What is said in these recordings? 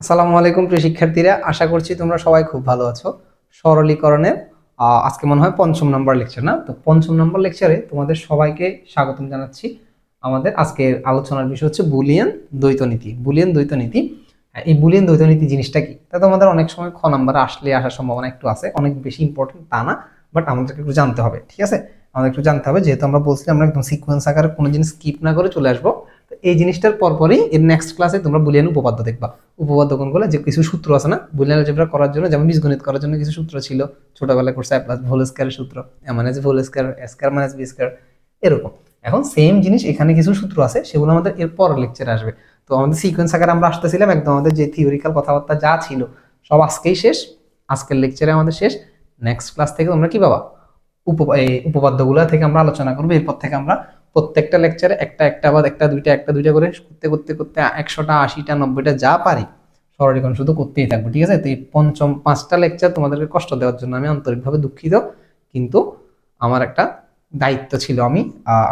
আসসালামু আলাইকুম প্রিয় শিক্ষার্থীরা, আশা করছি তোমরা সবাই খুব ভালো আছো। সরলীকরণের আজকে মনে হয় পঞ্চম নম্বর লেকচার, না তো পঞ্চম নম্বর লেকচারে তোমাদের সবাইকে স্বাগতম জানাচ্ছি। আমাদের আজকের আলোচনার বিষয় হচ্ছে বুলিয়ান দ্বৈত নীতি। বুলিয়ান দ্বৈত নীতি, এই বুলিয়ান দ্বৈত নীতি জিনিসটা কি তা তোমাদের অনেক সময় খ নাম্বারে আসলে আসার সম্ভাবনা একটু আছে, অনেক বেশি ইম্পর্টেন্ট তা না, বাট আমাদেরকে একটু জানতে হবে। ঠিক আছে, আমাদের একটু জানতে হবে, যেহেতু আমরা বলছি আমরা একদম সিকোয়েন্স আকারে কোনো জিনিস স্কিপ না করে চলে আসবো। তো এই জিনিসটার পরপরই এর নেক্সট ক্লাসে তোমরা বুলিয়ান উপপাদ্য দেখবা। উপপাদ্য কোনগুলো, যে কিছু সূত্র আছে না বুলিয়ান অলজেব্রা করার জন্য, যেমন বীজগণিত করার জন্য কিছু সূত্র ছিল ছোটবেলায় করছে, প্লাস হোল স্কয়ারের সূত্র, minus whole square, square minus B square, এরকম। এখন সেম জিনিস এখানে কিছু সূত্র আছে, সেগুলো আমাদের এর পরের লেকচারে আসবে। তো আমাদের সিকোয়েন্স আকারে আমরা আসতেছিলাম, একদম আমাদের যে থিওরিক্যাল কথাবার্তা যা ছিল সব আজকেই শেষ, আজকের লেকচারে আমাদের শেষ। নেক্সট ক্লাস থেকে তোমরা কি পাবা, এই উপপাদ্যগুলো থেকে আমরা আলোচনা করবো। এরপর থেকে আমরা প্রত্যেকটা লেকচারে একটা একটা বা একটা দুইটা করে করতে করতে করতে 100টা 80টা 90টা যা পারি সরলীকরণ শুধু করতেই থাকবো। ঠিক আছে, তো এই পঞ্চম 5টা লেকচার তোমাদেরকে কষ্ট দেওয়ার জন্য আমি আন্তরিকভাবে দুঃখিত, কিন্তু আমার একটা দায়িত্ব ছিল,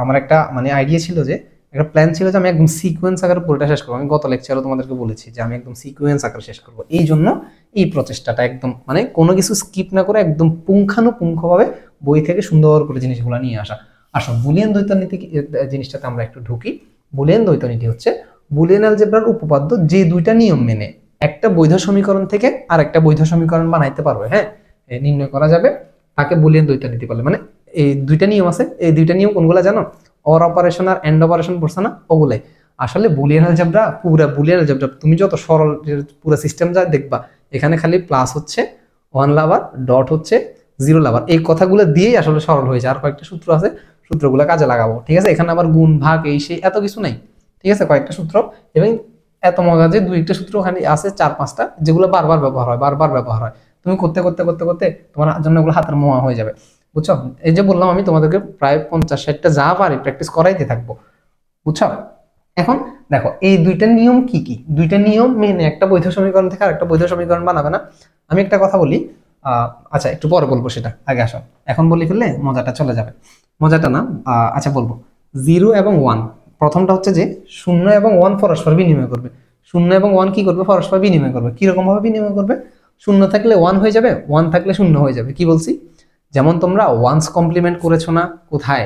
আমার একটা মানে আইডিয়া ছিল, যে একটা প্ল্যান ছিল যে আমি একদম সিকোয়েন্স আকারে পুরোটা শেষ করবো। আমি গত লেকচারও তোমাদেরকে বলেছি যে আমি একদম সিকোয়েন্স আকারে শেষ করবো। এই জন্য এই প্রচেষ্টাটা একদম মানে কোনো কিছু স্কিপ না করে একদম পুঙ্খানুপুঙ্খভাবে বই থেকে সুন্দর করে জিনিসগুলো নিয়ে আসা। আসো বুলিয়ান দ্বৈত নীতি জিনিসটাতে আমরা একটু ঢুকি। বুলিয়ান দ্বৈত নীতি হচ্ছে বুলিয়ান অ্যালজেব্রার উপপাদ্য, যে দুইটা নিয়ম মেনে একটা বৈধ সমীকরণ থেকে আর একটা বৈধ সমীকরণ বানাইতে পারবে, হ্যাঁ, নির্ণয় করা যাবে, তাকে বুলিয়ান দ্বৈত নীতি বলে। মানে এই দুইটা নিয়ম আছে, এই দুইটা নিয়ম কোনগুলো জানো? অর অপারেশন আর এন্ড অপারেশন পড়ছে না, ওগুলাই আসলে বুলিয়ান অ্যালজেব্রা। পুরা বুলিয়ান অ্যালজেব্রা তুমি যত সরল পুরো সিস্টেম যা দেখবা, এখানে খালি প্লাস হচ্ছে 1 লাভার, ডট হচ্ছে 0 লাভার, এই কথাগুলো দিয়েই আসলে সরল হয়েছে। আর কয়েকটা সূত্র আছে, সূত্রগুলো কাজে লাগাবো। ঠিক আছে, এখানে আবার গুণ ভাগ এই সেই এত কিছু নাই। ঠিক আছে, কয়েকটা সূত্র, এবং এত মজা যে দুই একটা সূত্র ওখানে আছে 4-5টা, যেগুলো বারবার ব্যবহার হয়, বারবার ব্যবহার হয়। তুমি করতে করতে করতে করতে তোমার জন্য এগুলো হাতের মোয়া হয়ে যাবে, বুঝছো? এই যে বললাম আমি তোমাদেরকে প্রায় 50-60টা যা পারি প্র্যাকটিস করাইতে থাকবো, বুঝছো? এখন দেখো এই দুইটা নিয়ম কি কি, দুইটা নিয়ম মেনে একটা বৈধ সমীকরণ থেকে আরেকটা বৈধ সমীকরণ বানাবে না। আমি একটা কথা বলি, আচ্ছা একটু পরে বলবো, সেটা আগে আসো। এখন বলি ফেললে মজাটা চলে যাবে, মজাটা না। আচ্ছা বলবো, 0 এবং 1, প্রথমটা হচ্ছে যে 0 এবং 1 পরস্পর বিনিময় করবে। 0 এবং 1 কি করবে? পরস্পর বিনিময় করবে। কিরকম ভাবে বিনিময় করবে? 0 থাকলে 1 হয়ে যাবে, 1 থাকলে 0 হয়ে যাবে। কি বলছি? যেমন তোমরা ওয়ান্স কমপ্লিমেন্ট করেছো না কোথায়?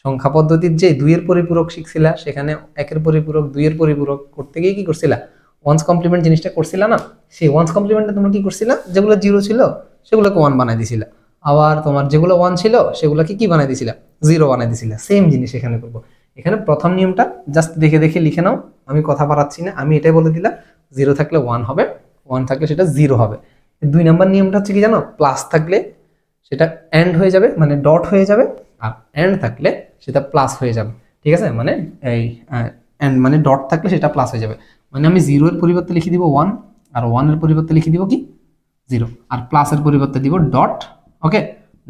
সংখ্যা পদ্ধতির যে 2 এর পরিপূরক শিখছিলা, সেখানে 1 এর পরিপূরক 2 এর পরিপূরক করতে গিয়ে কি করছিলা? ওয়ান্স কমপ্লিমেন্ট জিনিসটা করছিলা না? সেই ওয়ান্স কমপ্লিমেন্টে তোমরা কি করছিলা? যেগুলো 0 ছিল সেগুলোকে 1 বানাই দিছিলা, আবার তোমার যেগুলো 1 ছিল সেগুলোকে কি বানাই দিছিলা? 0 বানাই দিছিলা। সেম জিনিস এখানে করবো। এখানে প্রথম নিয়মটা জাস্ট দেখে দেখে লিখে নাও, আমি কথা বাড়াচ্ছি না, আমি এটাই বলে দিলাম। 0 থাকলে 1 হবে, 1 থাকলে সেটা 0 হবে। 2 নাম্বার নিয়মটা হচ্ছে কি জানো? প্লাস থাকলে সেটা এন্ড হয়ে যাবে, মানে ডট হয়ে যাবে, আর এন্ড থাকলে সেটা প্লাস হয়ে যাবে। ঠিক আছে, মানে এই এন্ড মানে ডট থাকলে সেটা প্লাস হয়ে যাবে। মানে আমি 0 এর পরিবর্তে লিখে দিব 1, আর 1 এর পরিবর্তে লিখে দিব কি? 0, আর প্লাসের পরিবর্তে দিব ডট। ওকে,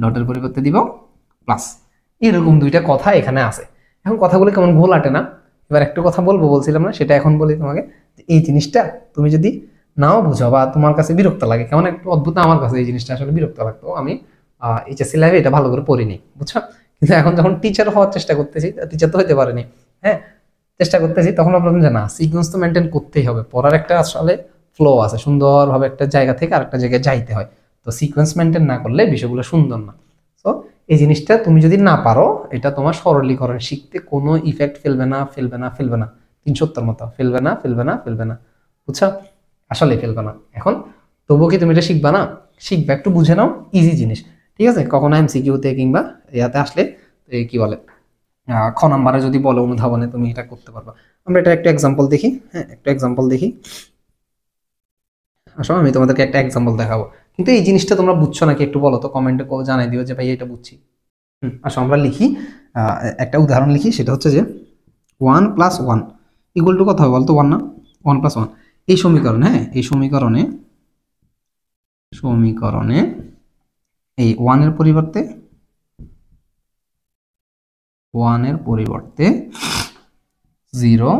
ডটের পরিবর্তে দিব প্লাস। এরকম দুইটা কথা এখানে আছে। এখন কথাগুলো কেমন ঘোলাটে না? এবার একটা কথা বলবো, বলছিলাম না, সেটা এখন বলি তোমাকে। এই জিনিসটা তুমি যদি নাও বুঝো বা তোমার কাছে বিরক্ত লাগে, কেমন একটু অদ্ভুত, আমার কাছে এই জিনিসটা আসলে বিরক্ত লাগতো। আমি এইচএসসি লাইফে এটা ভালো করে পড়িনি, বুঝছো? কিন্তু এখন যখন টিচার হওয়ার চেষ্টা করতেছি, টিচার তো হতে পারেনি, হ্যাঁ, চেষ্টা করতেছি, তখন ভাবলাম যে না, সিকোয়েন্স তো মেনটেন করতেই হবে। পড়ার একটা আসলে ফ্লো আছে, সুন্দরভাবে একটা জায়গা থেকে আরেকটা জায়গায় যাইতে হয়। তো সিকোয়েন্স মেনটেন না করলে বিষয়গুলো সুন্দর না। তো এই জিনিসটা তুমি যদি না পারো, এটা তোমার সরলীকরণ শিখতে কোনো ইফেক্ট ফেলবে না, ফেলবে না, ফেলবে না। 370 মতো ফেলবে না, ফেলবে না, ফেলবে না, বুঝছো? আসলে ফেলবে না। এখন তবুও কি তুমি এটা শিখবা না? শিখবে, একটু বুঝে নাও, ইজি জিনিস। ঠিক আছে, কখনো এমসিকিউতে কিংবা ইয়াতে আসলে কি বলে, খ নাম্বারে যদি বলো অনুধাবনে, তুমি এটা করতে পারবা। আমরা এটা একটা এক্সাম্পল দেখি, হ্যাঁ, একটা এক্সাম্পল দেখি। আসো আমি তোমাদেরকে একটা এক্সাম্পল দেখাবো। কিন্তু এই জিনিসটা তোমরা বুঝছো নাকি একটু বলো তো, কমেন্টে জানাই দিও যে ভাই এটা বুঝছি। আসো আমরা লিখি, একটা উদাহরণ লিখি। সেটা হচ্ছে যে 1+1 ইকুয়াল টু কত হবে বলতো? 1 না? 1+1 এই সমীকরণে, হ্যাঁ, এই সমীকরণে সমীকরণে এই 1 এর পরিবর্তে 0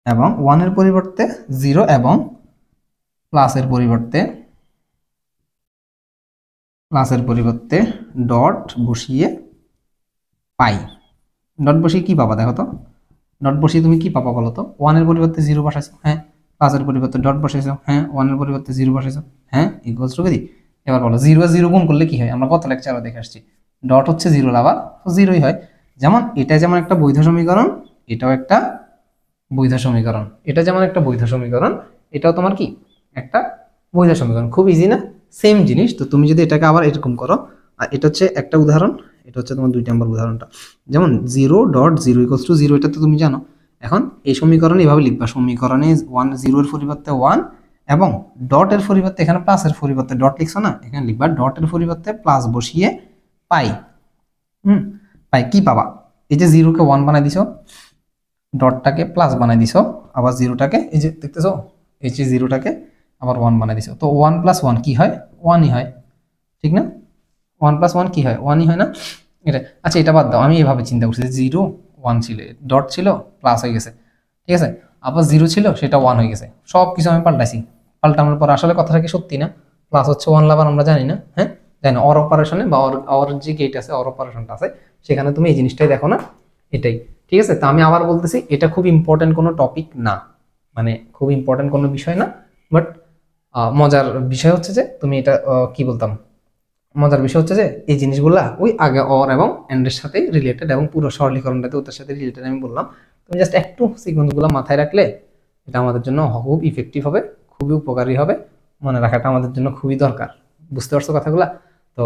এবং 1 এর পরিবর্তে 0 এবং প্লাসের পরিবর্তে ডট বসিয়ে পাই। ডট বসিয়ে কি পাবা দেখো তো? ডট বসিয়ে তুমি কি পাবা বলো তো? 1 এর পরিবর্তে 0 বসাইছো, হ্যাঁ, প্লাসের পরিবর্তে ডট বসাইছো, হ্যাঁ, 1 এর পরিবর্তে 0 বসাইছো, হ্যাঁ, ইকুয়ালস টু কি। এবার বলো 0 আর 0 গুণ করলে কি হয়, আমরা কত লেকচারে দেখে আসছি ডট হচ্ছে 0 আবার 0ই হয়। যেমন এটা যেমন একটা বৈধ সমীকরণ, এটাও একটা বৈধ সমীকরণ, এটা যেমন একটা বৈধ সমীকরণ, এটাও তোমার কি একটা বৈধ সমীকরণ। খুব ইজি না, সেম জিনিস। তো তুমি যদি এটাকে আবার এরকম করো, আর এটা হচ্ছে একটা উদাহরণ, এটা হচ্ছে তোমার 2 নম্বর উদাহরণটা। যেমন 0.0 এটা তো তুমি জানো। এখন এই সমীকরণে এভাবে লিখবা, সমীকরণে 0 এর পরিবর্তে 1 এবং ডটের পরিবর্তে এখানে প্লাসের পরিবর্তে ডট লিখছো না, এখানে লিখবা ডটের পরিবর্তে প্লাস বসিয়ে পাই। পাই কি পাবা, এই যে 0 কে 1 বানাই দিছো, ডটটাকে প্লাস বানাই দিছো, আবার 0টাকে এই যে দেখতেছো, এই যে 0টাকে আবার 1 বানাই দিছো। তো 1 + 1 কি হয়, 1ই হয়, ঠিক না? 1 + 1 কি হয়, 1ই হয় না? এটা আচ্ছা, এটা বাদ দাও, আমি এভাবে চিন্তা করছি যে 0 1 ছিল, ডট ছিল প্লাস হয়ে গেছে, ঠিক আছে, আবার 0 ছিল সেটা 1 হয়ে গেছে, সব কিছু আমি পাল্টাইছি। পাল্টানোর পর আসলে কথাটা কি সত্যি না, প্লাস হচ্ছে 1 লাভার আমরা জানি না, হ্যাঁ জানি না। অর অপারেশনে বা অর যে গেট আছে, অর অপারেশনটা আছে, সেখানে তুমি এই জিনিসটাই দেখো না, এটাই, ঠিক আছে। তো আমি আবার বলতেছি, এটা খুব ইম্পর্টেন্ট কোনো টপিক না, মানে খুব ইম্পর্টেন্ট কোনো বিষয় না, বাট মজার বিষয় হচ্ছে যে তুমি এটা কি বলতাম, মজার বিষয় হচ্ছে যে এই জিনিসগুলা ওই আগে অর এবং এন্ডের সাথে রিলেটেড, এবং পুরো সরলীকরণটাতে ওটার সাথে রিলেটেড আমি বললাম। তুমি জাস্ট একটু সিকোয়েন্সগুলো মাথায় রাখলে এটা আমাদের জন্য খুব ইফেক্টিভ হবে, খুবই উপকারী হবে, মনে রাখাটা আমাদের জন্য খুবই দরকার। বুঝতে পারছো কথাগুলা? তো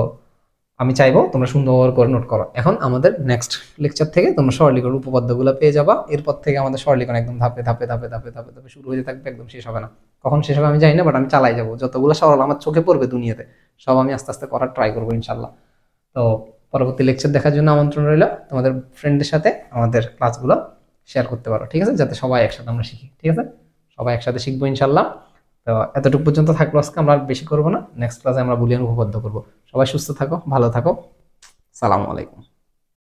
আমি চাইবো তোমরা সুন্দর করে নোট করো। এখন আমাদের নেক্সট লেকচার থেকে তোমরা সরলীকরণ উপপাদ্যগুলো পেয়ে যাবা। এরপর থেকে আমাদের সরলীকরণ একদম ধাপে ধাপে ধাপে ধাপে ধাপে ধাপে শুরু হয়ে থাকবে, একদম শেষ হবে না। কখন শেষ হবে আমি জানি না, বাট আমি চালাই যাবো, যতগুলো সরল আমার চোখে পড়বে দুনিয়াতে সব আমি আস্তে আস্তে করার ট্রাই করবো ইনশাল্লাহ। তো পরবর্তী লেকচার দেখার জন্য আমন্ত্রণ রইল, তোমাদের ফ্রেন্ডদের সাথে আমাদের ক্লাসগুলো শেয়ার করতে পারো, ঠিক আছে, যাতে সবাই একসাথে আমরা শিখি, ঠিক আছে, সবাই একসাথে শিখবো ইনশাল্লাহ। তো এতটুকু পর্যন্ত থাকলো আজকে, আমরা আর বেশি করবো না, নেক্সট ক্লাসে আমরা বুলিয়ান উপপাদ্য করবো। সবাই সুস্থ থাকো, ভালো থাকো, সালামু আলাইকুম।